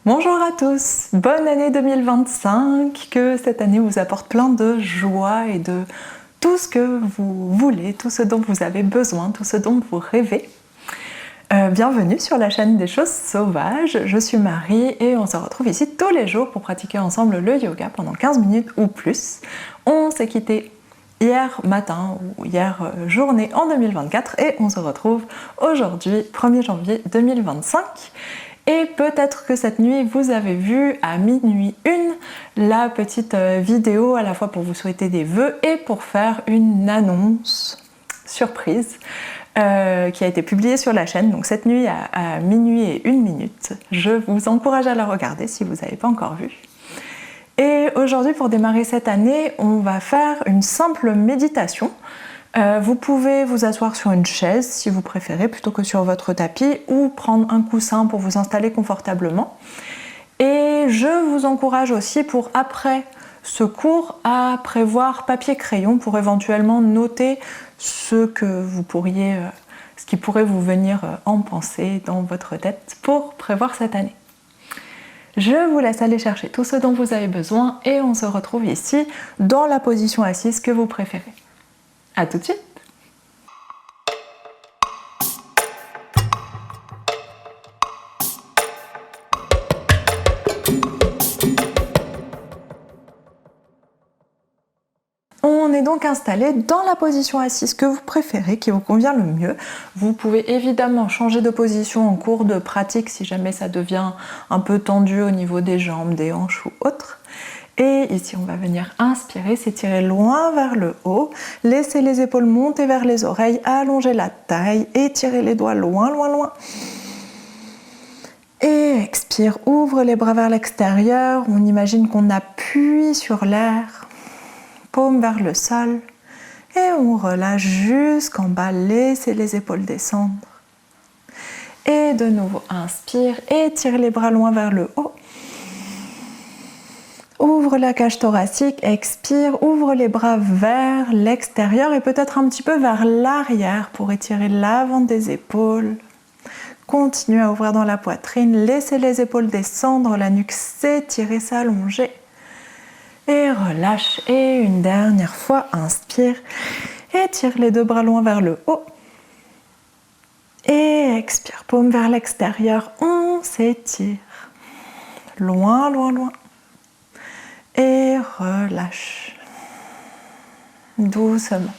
Bonjour à tous, bonne année 2025, que cette année vous apporte plein de joie et de tout ce que vous voulez, tout ce dont vous avez besoin, tout ce dont vous rêvez. Bienvenue sur la chaîne des choses sauvages, je suis Marie et on se retrouve ici tous les jours pour pratiquer ensemble le yoga pendant 15 minutes ou plus. On s'est quitté hier matin ou hier journée en 2024 et on se retrouve aujourd'hui 1er janvier 2025. Et peut-être que cette nuit vous avez vu à minuit 1 la petite vidéo à la fois pour vous souhaiter des vœux et pour faire une annonce surprise qui a été publiée sur la chaîne. Donc cette nuit à minuit et 1 minute, je vous encourage à la regarder si vous n'avez pas encore vu. Et aujourd'hui, pour démarrer cette année, on va faire une simple méditation. Vous pouvez vous asseoir sur une chaise si vous préférez plutôt que sur votre tapis ou prendre un coussin pour vous installer confortablement. Et je vous encourage aussi pour après ce cours à prévoir papier-crayon pour éventuellement noter ce qui pourrait vous venir en pensée dans votre tête pour prévoir cette année. Je vous laisse aller chercher tout ce dont vous avez besoin et on se retrouve ici dans la position assise que vous préférez. À tout de suite! On est donc installé dans la position assise que vous préférez, qui vous convient le mieux. Vous pouvez évidemment changer de position en cours de pratique si jamais ça devient un peu tendu au niveau des jambes, des hanches ou autres. Et ici, on va venir inspirer, s'étirer loin vers le haut, laisser les épaules monter vers les oreilles, allonger la taille, étirer les doigts loin, loin, loin. Et expire, ouvre les bras vers l'extérieur. On imagine qu'on appuie sur l'air, paume vers le sol. Et on relâche jusqu'en bas, laissez les épaules descendre. Et de nouveau, inspire, étire les bras loin vers le haut. Ouvre la cage thoracique, expire, ouvre les bras vers l'extérieur et peut-être un petit peu vers l'arrière pour étirer l'avant des épaules. Continue à ouvrir dans la poitrine, laissez les épaules descendre, la nuque s'étirer, s'allonger. Et relâche. Et une dernière fois, inspire, étire les deux bras loin vers le haut. Et expire, paume vers l'extérieur, on s'étire. Loin, loin, loin. Et relâche doucement.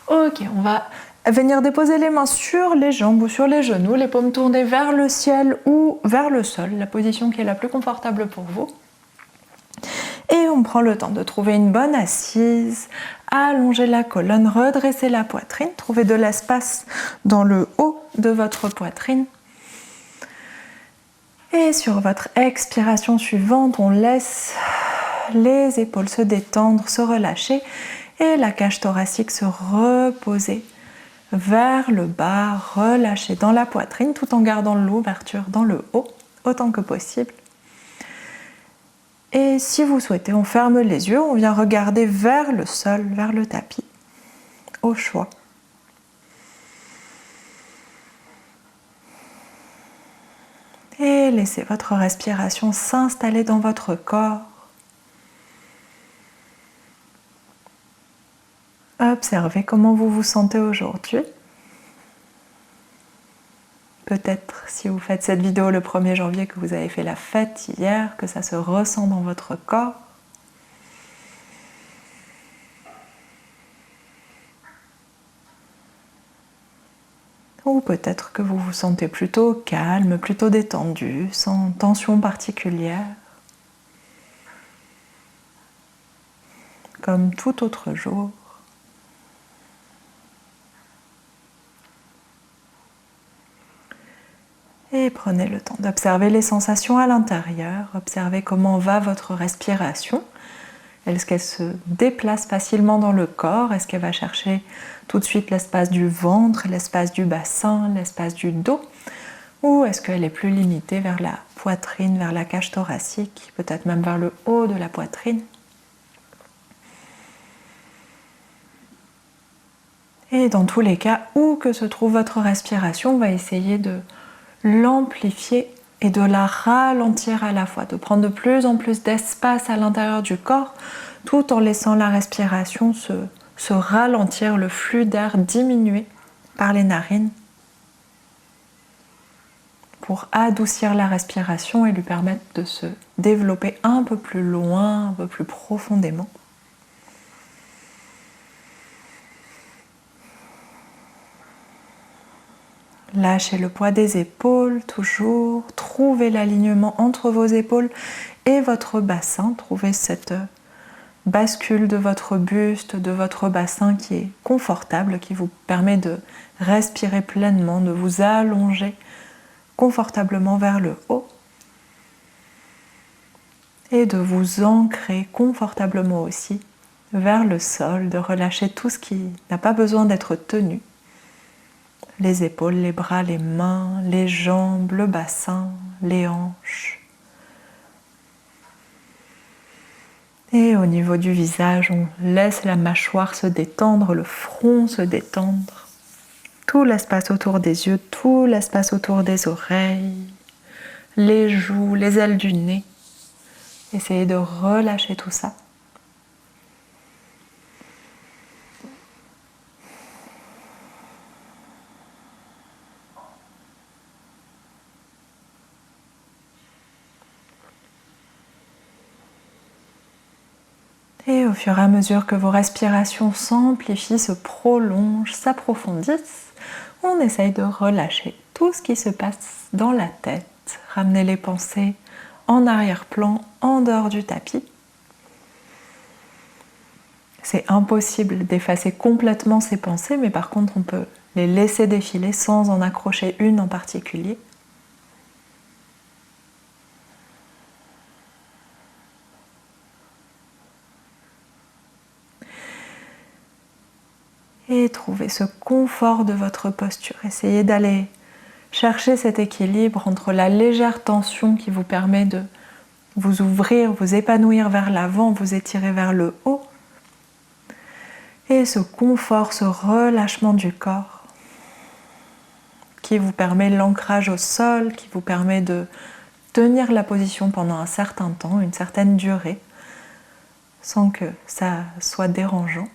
Ok, on va venir déposer les mains sur les jambes ou sur les genoux, les paumes tournées vers le ciel ou vers le sol, la position qui est la plus confortable pour vous. Et on prend le temps de trouver une bonne assise, allonger la colonne, redresser la poitrine, trouver de l'espace dans le haut de votre poitrine. Et sur votre expiration suivante, on laisse les épaules se détendre, se relâcher et la cage thoracique se reposer vers le bas, relâcher dans la poitrine tout en gardant l'ouverture dans le haut autant que possible. Et si vous souhaitez, on ferme les yeux, on vient regarder vers le sol, vers le tapis, au choix. Et laissez votre respiration s'installer dans votre corps. Observez comment vous vous sentez aujourd'hui. Peut-être si vous faites cette vidéo le 1er janvier que vous avez fait la fête hier, que ça se ressent dans votre corps. Ou peut-être que vous vous sentez plutôt calme, plutôt détendu, sans tension particulière. Comme tout autre jour. Et prenez le temps d'observer les sensations à l'intérieur, observez comment va votre respiration. Est-ce qu'elle se déplace facilement dans le corps? Est-ce qu'elle va chercher tout de suite l'espace du ventre, l'espace du bassin, l'espace du dos? Ou est-ce qu'elle est plus limitée vers la poitrine, vers la cage thoracique, peut-être même vers le haut de la poitrine? Et dans tous les cas, où que se trouve votre respiration, on va essayer de l'amplifier et de la ralentir à la fois, de prendre de plus en plus d'espace à l'intérieur du corps, tout en laissant la respiration se ralentir, le flux d'air diminuer par les narines pour adoucir la respiration et lui permettre de se développer un peu plus loin, un peu plus profondément. Lâchez le poids des épaules, toujours. Trouvez l'alignement entre vos épaules et votre bassin. Trouvez cette bascule de votre buste, de votre bassin qui est confortable, qui vous permet de respirer pleinement, de vous allonger confortablement vers le haut et de vous ancrer confortablement aussi vers le sol, de relâcher tout ce qui n'a pas besoin d'être tenu. Les épaules, les bras, les mains, les jambes, le bassin, les hanches. Et au niveau du visage, on laisse la mâchoire se détendre, le front se détendre. Tout l'espace autour des yeux, tout l'espace autour des oreilles, les joues, les ailes du nez. Essayez de relâcher tout ça. Et au fur et à mesure que vos respirations s'amplifient, se prolongent, s'approfondissent, on essaye de relâcher tout ce qui se passe dans la tête. Ramener les pensées en arrière-plan, en dehors du tapis. C'est impossible d'effacer complètement ces pensées, mais par contre on peut les laisser défiler sans en accrocher une en particulier. Et trouvez ce confort de votre posture. Essayez d'aller chercher cet équilibre entre la légère tension qui vous permet de vous ouvrir, vous épanouir vers l'avant, vous étirer vers le haut, et ce confort, ce relâchement du corps qui vous permet l'ancrage au sol, qui vous permet de tenir la position pendant un certain temps, une certaine durée, sans que ça soit dérangeant.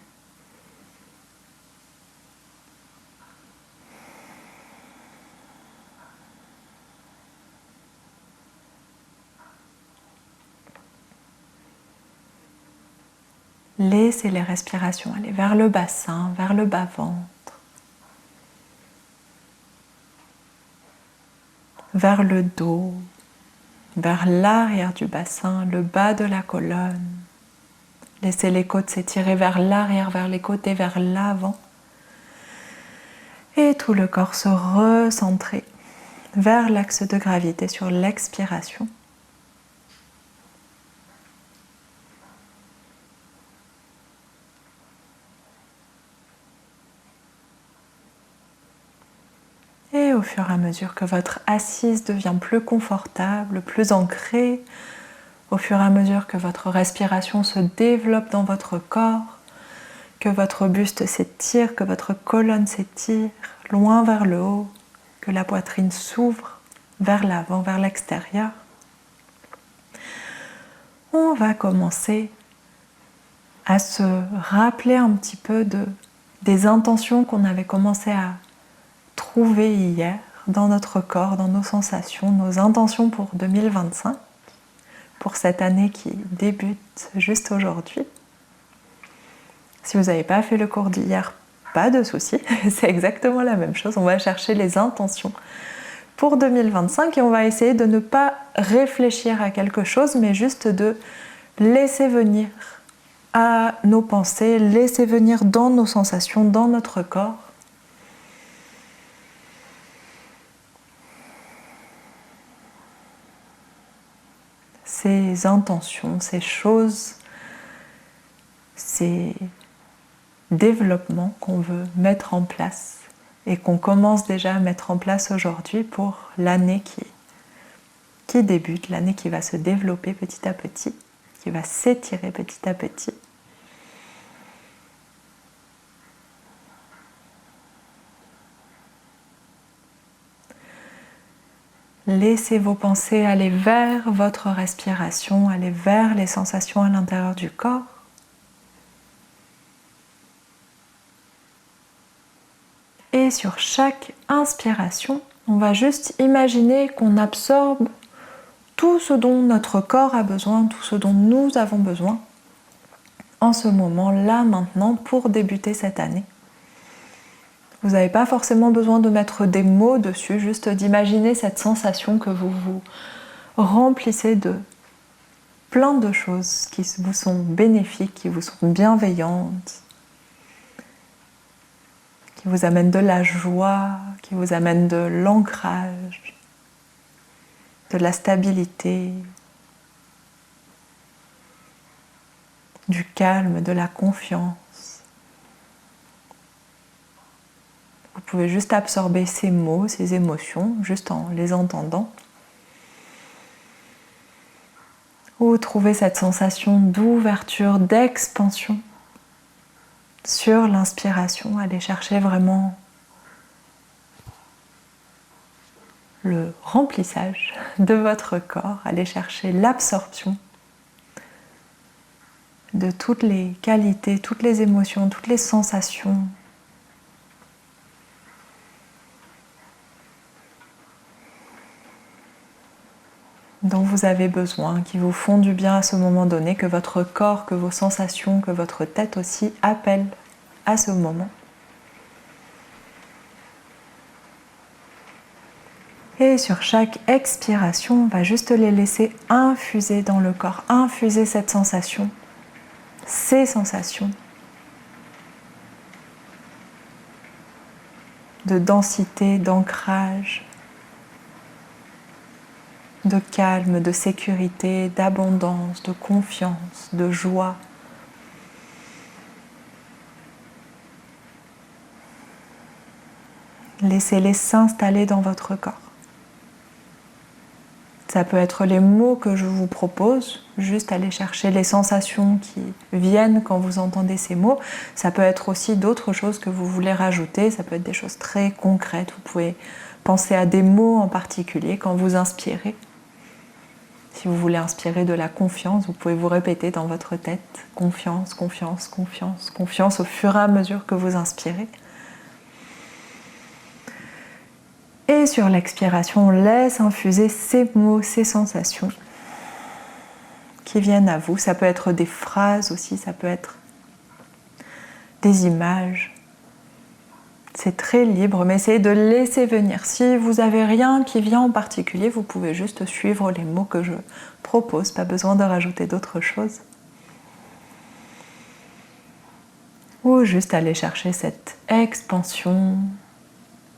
Laissez les respirations aller vers le bassin, vers le bas-ventre, vers le dos, vers l'arrière du bassin, le bas de la colonne. Laissez les côtes s'étirer vers l'arrière, vers les côtés, vers l'avant. Et tout le corps se recentrer vers l'axe de gravité sur l'expiration. Et au fur et à mesure que votre assise devient plus confortable, plus ancrée, au fur et à mesure que votre respiration se développe dans votre corps, que votre buste s'étire, que votre colonne s'étire loin vers le haut, que la poitrine s'ouvre vers l'avant, vers l'extérieur, on va commencer à se rappeler un petit peu des intentions qu'on avait commencé à trouver hier dans notre corps, dans nos sensations, nos intentions pour 2025, pour cette année qui débute juste aujourd'hui. Si vous n'avez pas fait le cours d'hier, pas de souci, c'est exactement la même chose. On va chercher les intentions pour 2025 et on va essayer de ne pas réfléchir à quelque chose, mais juste de laisser venir à nos pensées, laisser venir dans nos sensations, dans notre corps, ces intentions, ces choses, ces développements qu'on veut mettre en place et qu'on commence déjà à mettre en place aujourd'hui pour l'année qui débute, l'année qui va se développer petit à petit, qui va s'étirer petit à petit. laisser vos pensées aller vers votre respiration, aller vers les sensations à l'intérieur du corps. Et sur chaque inspiration, on va juste imaginer qu'on absorbe tout ce dont notre corps a besoin, tout ce dont nous avons besoin en ce moment, là, maintenant, pour débuter cette année. Vous n'avez pas forcément besoin de mettre des mots dessus, juste d'imaginer cette sensation que vous vous remplissez de plein de choses qui vous sont bénéfiques, qui vous sont bienveillantes, qui vous amènent de la joie, qui vous amènent de l'ancrage, de la stabilité, du calme, de la confiance. Vous pouvez juste absorber ces mots, ces émotions, juste en les entendant. Ou trouver cette sensation d'ouverture, d'expansion sur l'inspiration. Aller chercher vraiment le remplissage de votre corps. Aller chercher l'absorption de toutes les qualités, toutes les émotions, toutes les sensations dont vous avez besoin, qui vous font du bien à ce moment donné, que votre corps, que vos sensations, que votre tête aussi appellent à ce moment. Et sur chaque expiration, on va juste les laisser infuser dans le corps, infuser cette sensation, ces sensations de densité, d'ancrage, de calme, de sécurité, d'abondance, de confiance, de joie. Laissez-les s'installer dans votre corps. Ça peut être les mots que je vous propose, juste aller chercher les sensations qui viennent quand vous entendez ces mots. Ça peut être aussi d'autres choses que vous voulez rajouter, ça peut être des choses très concrètes. Vous pouvez penser à des mots en particulier quand vous inspirez. Si vous voulez inspirer de la confiance, vous pouvez vous répéter dans votre tête « confiance, confiance, confiance, confiance » au fur et à mesure que vous inspirez. Et sur l'expiration, on laisse infuser ces mots, ces sensations qui viennent à vous. Ça peut être des phrases aussi, ça peut être des images. C'est très libre, mais essayez de laisser venir. Si vous n'avez rien qui vient en particulier, vous pouvez juste suivre les mots que je propose, pas besoin de rajouter d'autres choses. Ou juste aller chercher cette expansion,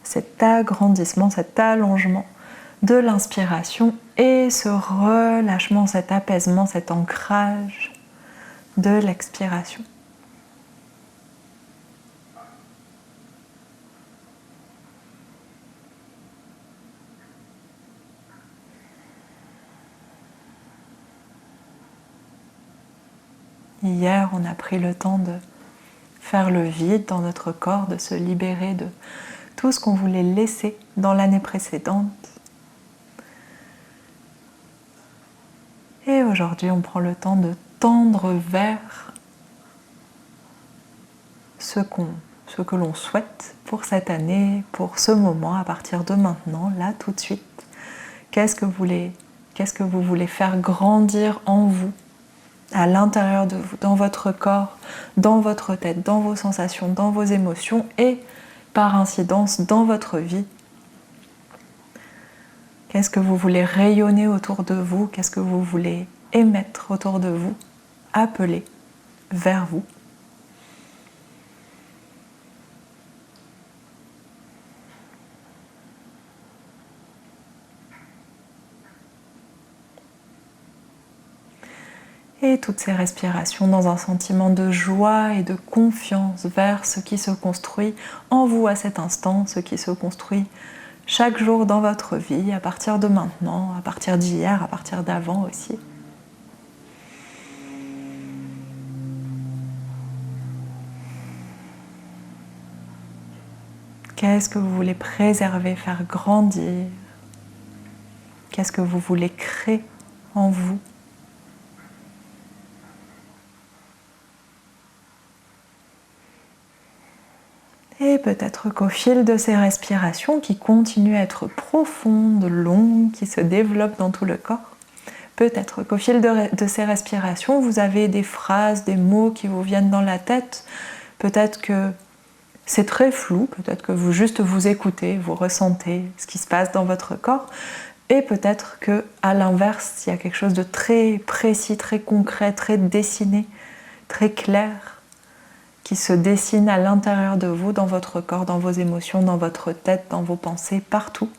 cet agrandissement, cet allongement de l'inspiration et ce relâchement, cet apaisement, cet ancrage de l'expiration. Hier, on a pris le temps de faire le vide dans notre corps, de se libérer de tout ce qu'on voulait laisser dans l'année précédente. Et aujourd'hui, on prend le temps de tendre vers ce que l'on souhaite pour cette année, pour ce moment, à partir de maintenant, là, tout de suite. Qu'est-ce que vous voulez faire grandir en vous, à l'intérieur de vous, dans votre corps, dans votre tête, dans vos sensations, dans vos émotions et par incidence dans votre vie. Qu'est-ce que vous voulez rayonner autour de vous? Qu'est-ce que vous voulez émettre autour de vous? Appeler vers vous. Et toutes ces respirations dans un sentiment de joie et de confiance vers ce qui se construit en vous à cet instant, ce qui se construit chaque jour dans votre vie, à partir de maintenant, à partir d'hier, à partir d'avant aussi. Qu'est-ce que vous voulez préserver, faire grandir? Qu'est-ce que vous voulez créer en vous? Et peut-être qu'au fil de ces respirations qui continuent à être profondes, longues, qui se développent dans tout le corps, peut-être qu'au fil de ces respirations, vous avez des phrases, des mots qui vous viennent dans la tête. Peut-être que c'est très flou, peut-être que vous juste vous écoutez, vous ressentez ce qui se passe dans votre corps. Et peut-être qu'à l'inverse, il y a quelque chose de très précis, très concret, très dessiné, très clair, qui se dessine à l'intérieur de vous, dans votre corps, dans vos émotions, dans votre tête, dans vos pensées, partout.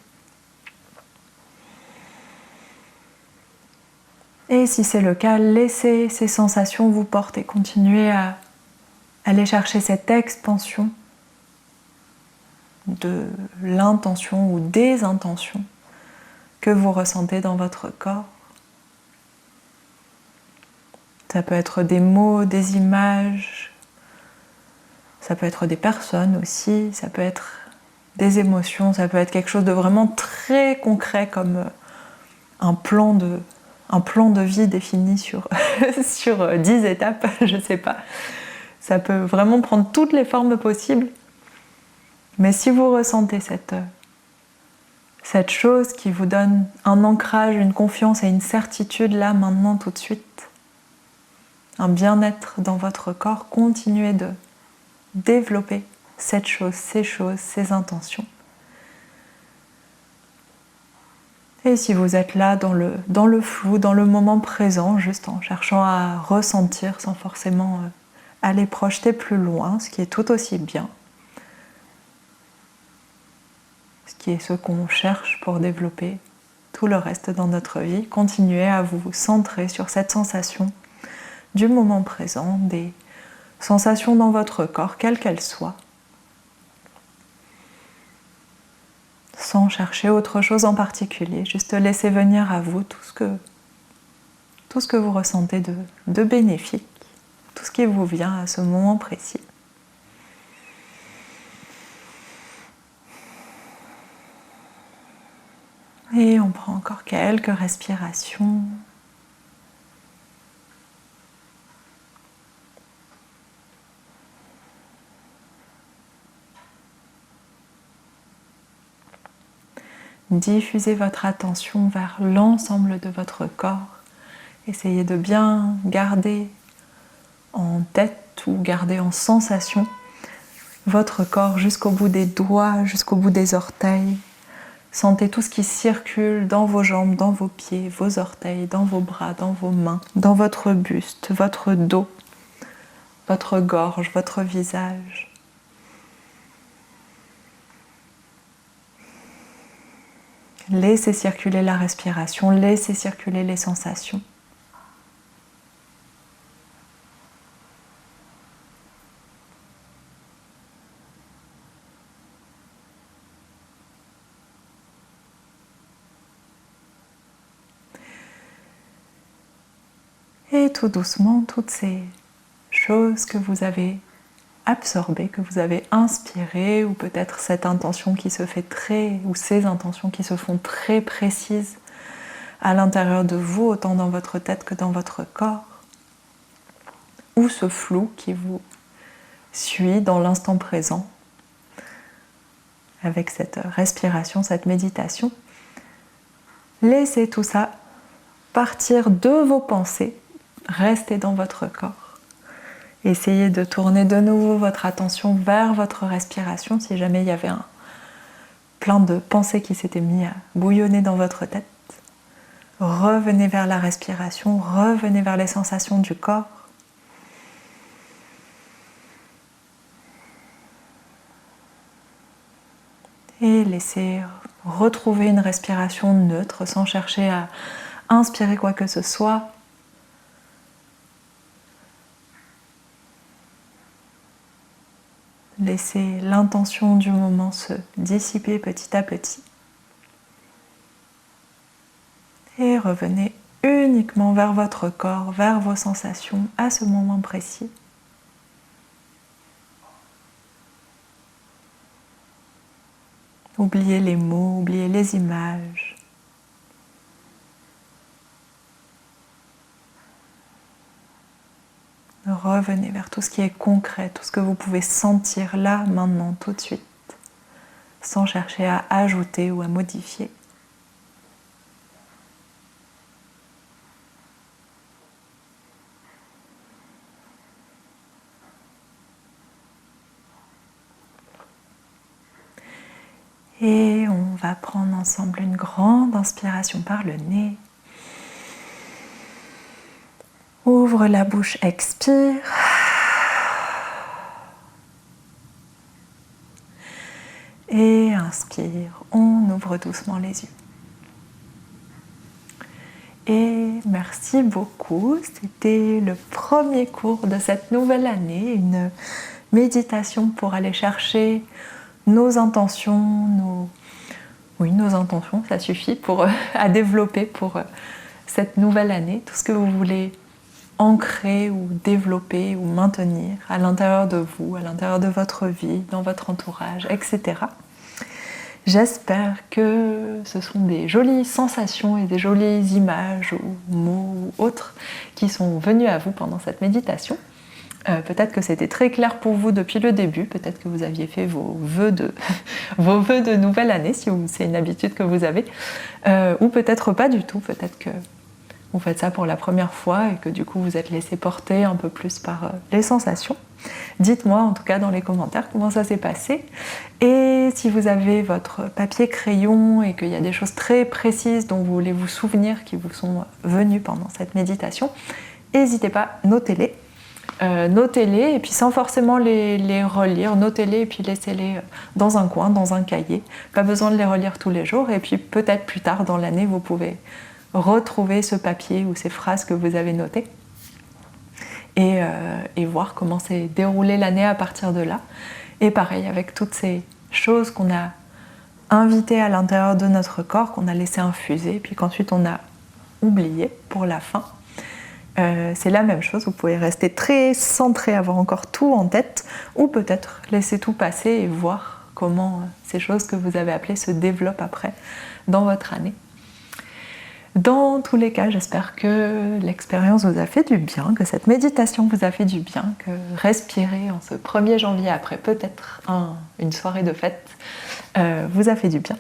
Et si c'est le cas, laissez ces sensations vous porter, continuez à aller chercher cette expansion de l'intention ou des intentions que vous ressentez dans votre corps. Ça peut être des mots, des images, ça peut être des personnes aussi, ça peut être des émotions, ça peut être quelque chose de vraiment très concret comme un plan de vie défini sur, sur 10 étapes, je ne sais pas. Ça peut vraiment prendre toutes les formes possibles. Mais si vous ressentez cette chose qui vous donne un ancrage, une confiance et une certitude là, maintenant, tout de suite, un bien-être dans votre corps, continuez de développer cette chose, ces intentions. Et si vous êtes là dans le flou, dans le moment présent, juste en cherchant à ressentir sans forcément aller projeter plus loin, ce qui est tout aussi bien, ce qui est ce qu'on cherche pour développer tout le reste dans notre vie, continuez à vous centrer sur cette sensation du moment présent, des sensations dans votre corps, quelles qu'elles soient, sans chercher autre chose en particulier, juste laisser venir à vous tout ce que vous ressentez de bénéfique, tout ce qui vous vient à ce moment précis. Et on prend encore quelques respirations. Diffusez votre attention vers l'ensemble de votre corps. Essayez de bien garder en tête ou garder en sensation votre corps jusqu'au bout des doigts, jusqu'au bout des orteils. Sentez tout ce qui circule dans vos jambes, dans vos pieds, vos orteils, dans vos bras, dans vos mains, dans votre buste, votre dos, votre gorge, votre visage. Laissez circuler la respiration, laissez circuler les sensations. Et tout doucement, toutes ces choses que vous avez absorbées, que vous avez inspirées, ou peut-être cette intention qui se fait ou ces intentions qui se font très précises à l'intérieur de vous, autant dans votre tête que dans votre corps, ou ce flou qui vous suit dans l'instant présent, avec cette respiration, cette méditation. Laissez tout ça partir de vos pensées, restez dans votre corps. Essayez de tourner de nouveau votre attention vers votre respiration si jamais il y avait plein de pensées qui s'étaient mis à bouillonner dans votre tête. Revenez vers la respiration, revenez vers les sensations du corps. Et laissez retrouver une respiration neutre sans chercher à inspirer quoi que ce soit. Laissez l'intention du moment se dissiper petit à petit. Et revenez uniquement vers votre corps, vers vos sensations à ce moment précis. Oubliez les mots, oubliez les images. Revenez vers tout ce qui est concret, tout ce que vous pouvez sentir là, maintenant, tout de suite, sans chercher à ajouter ou à modifier. Et on va prendre ensemble une grande inspiration par le nez. Ouvre la bouche, expire. Et inspire, on ouvre doucement les yeux. Et merci beaucoup, c'était le premier cours de cette nouvelle année, une méditation pour aller chercher nos intentions, nos intentions, ça suffit à développer pour cette nouvelle année, tout ce que vous voulez ancrer ou développer ou maintenir à l'intérieur de vous, à l'intérieur de votre vie, dans votre entourage, etc. J'espère que ce sont des jolies sensations et des jolies images ou mots ou autres qui sont venus à vous pendant cette méditation. Peut-être que c'était très clair pour vous depuis le début, peut-être que vous aviez fait vos vœux de nouvelle année, si c'est une habitude que vous avez, ou peut-être pas du tout, peut-être que vous faites ça pour la première fois et que du coup vous êtes laissé porter un peu plus par les sensations. Dites-moi en tout cas dans les commentaires comment ça s'est passé. Et si vous avez votre papier crayon et qu'il y a des choses très précises dont vous voulez vous souvenir qui vous sont venues pendant cette méditation, n'hésitez pas, notez-les. Notez-les et puis sans forcément les relire, notez-les et puis laissez-les dans un coin, dans un cahier. Pas besoin de les relire tous les jours et puis peut-être plus tard dans l'année vous pouvez retrouver ce papier ou ces phrases que vous avez notées et voir comment s'est déroulée l'année à partir de là. Et pareil, avec toutes ces choses qu'on a invitées à l'intérieur de notre corps, qu'on a laissé infuser, puis qu'ensuite on a oublié pour la fin. C'est la même chose, vous pouvez rester très centré, avoir encore tout en tête, ou peut-être laisser tout passer et voir comment ces choses que vous avez appelées se développent après dans votre année. Dans tous les cas, j'espère que l'expérience vous a fait du bien, que cette méditation vous a fait du bien, que respirer en ce 1er janvier après peut-être une soirée de fête vous a fait du bien.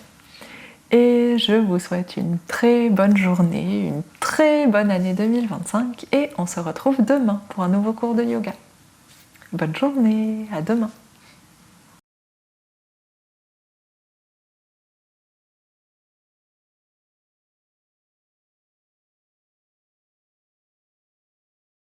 Et je vous souhaite une très bonne journée, une très bonne année 2025 et on se retrouve demain pour un nouveau cours de yoga. Bonne journée, à demain.